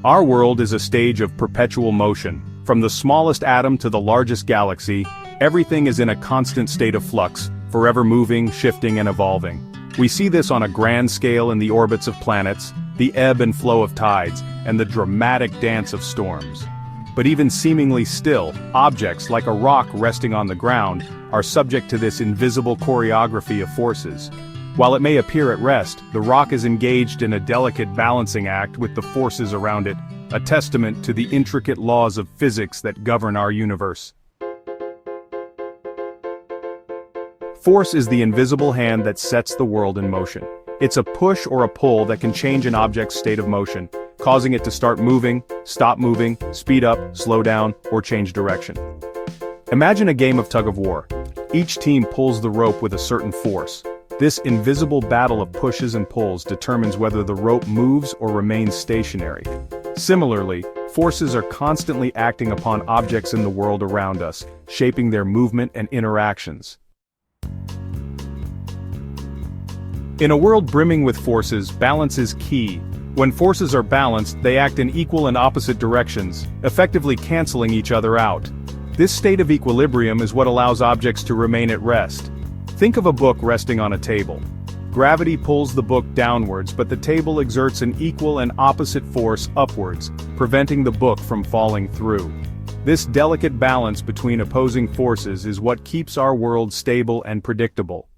Our world is a stage of perpetual motion. From the smallest atom to the largest galaxy, everything is in a constant state of flux, forever moving, shifting, and evolving. We see this on a grand scale in the orbits of planets, the ebb and flow of tides, and the dramatic dance of storms. But even seemingly still, objects like a rock resting on the ground are subject to this invisible choreography of forces. While it may appear at rest, the rock is engaged in a delicate balancing act with the forces around it, a testament to the intricate laws of physics that govern our universe. Force is the invisible hand that sets the world in motion. It's a push or a pull that can change an object's state of motion, causing it to start moving, stop moving, speed up, slow down, or change direction. Imagine a game of tug-of-war. Each team pulls the rope with a certain force. This invisible battle of pushes and pulls determines whether the rope moves or remains stationary. Similarly, forces are constantly acting upon objects in the world around us, shaping their movement and interactions. In a world brimming with forces, balance is key. When forces are balanced, they act in equal and opposite directions, effectively canceling each other out. This state of equilibrium is what allows objects to remain at rest. Think of a book resting on a table. Gravity pulls the book downwards, but the table exerts an equal and opposite force upwards, preventing the book from falling through. This delicate balance between opposing forces is what keeps our world stable and predictable.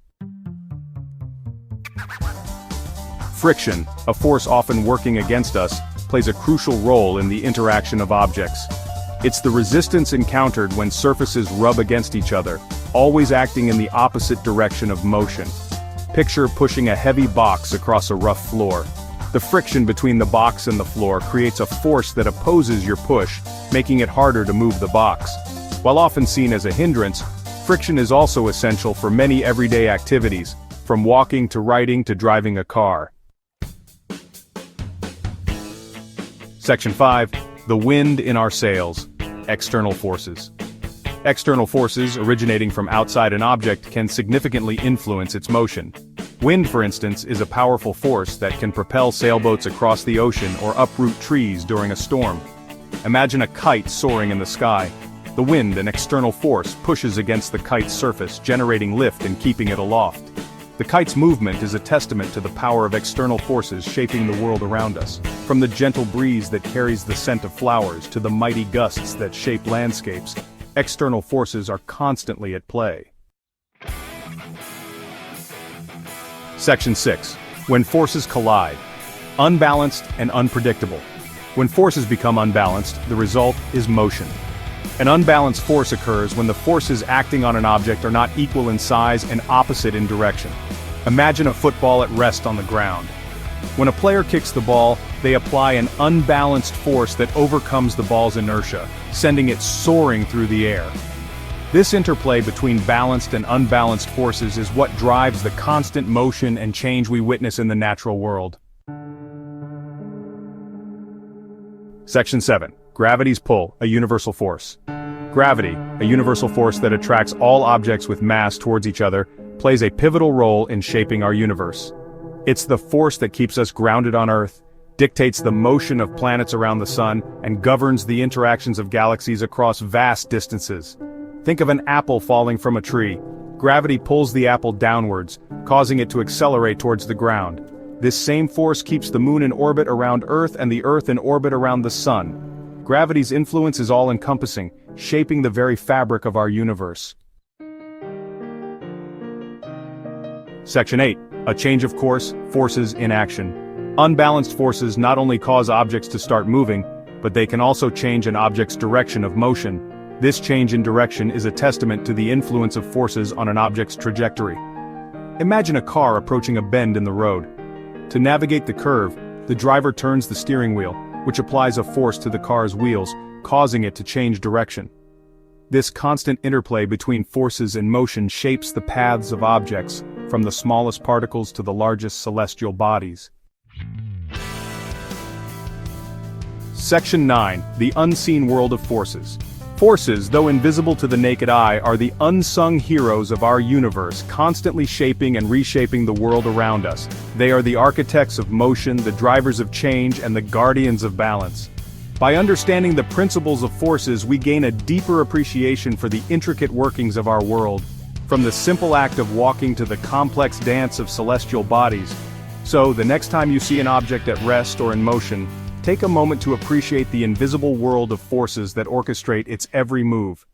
Friction, a force often working against us, plays a crucial role in the interaction of objects. It's the resistance encountered when surfaces rub against each other, always acting in the opposite direction of motion. Picture pushing a heavy box across a rough floor. The friction between the box and the floor creates a force that opposes your push, making it harder to move the box. While often seen as a hindrance, friction is also essential for many everyday activities, from walking to writing to driving a car. Section 5. The wind in our sails. External forces. External forces originating from outside an object can significantly influence its motion. Wind, for instance, is a powerful force that can propel sailboats across the ocean or uproot trees during a storm. Imagine a kite soaring in the sky. The wind, an external force, pushes against the kite's surface, generating lift and keeping it aloft. The kite's movement is a testament to the power of external forces shaping the world around us. From the gentle breeze that carries the scent of flowers to the mighty gusts that shape landscapes, external forces are constantly at play. Section 6. When forces collide. Unbalanced and unpredictable. When forces become unbalanced, the result is motion. An unbalanced force occurs when the forces acting on an object are not equal in size and opposite in direction. Imagine a football at rest on the ground. When a player kicks the ball, they apply an unbalanced force that overcomes the ball's inertia, sending it soaring through the air. This interplay between balanced and unbalanced forces is what drives the constant motion and change we witness in the natural world. Section 7. Gravity's pull, a universal force. Gravity, a universal force that attracts all objects with mass towards each other, plays a pivotal role in shaping our universe. It's the force that keeps us grounded on Earth, dictates the motion of planets around the sun, and governs the interactions of galaxies across vast distances. Think of an apple falling from a tree. Gravity pulls the apple downwards, causing it to accelerate towards the ground. This same force keeps the moon in orbit around Earth and the Earth in orbit around the sun. Gravity's influence is all-encompassing, shaping the very fabric of our universe. Section 8. A change of course, forces in action. Unbalanced forces not only cause objects to start moving, but they can also change an object's direction of motion. This change in direction is a testament to the influence of forces on an object's trajectory. Imagine a car approaching a bend in the road. To navigate the curve, the driver turns the steering wheel, which applies a force to the car's wheels, causing it to change direction. This constant interplay between forces and motion shapes the paths of objects, from the smallest particles to the largest celestial bodies. Section 9. The unseen world of forces. Forces, though invisible to the naked eye, are the unsung heroes of our universe, constantly shaping and reshaping the world around us. They are the architects of motion, the drivers of change, and the guardians of balance. By understanding the principles of forces, we gain a deeper appreciation for the intricate workings of our world, from the simple act of walking to the complex dance of celestial bodies. So, the next time you see an object at rest or in motion, take a moment to appreciate the invisible world of forces that orchestrate its every move.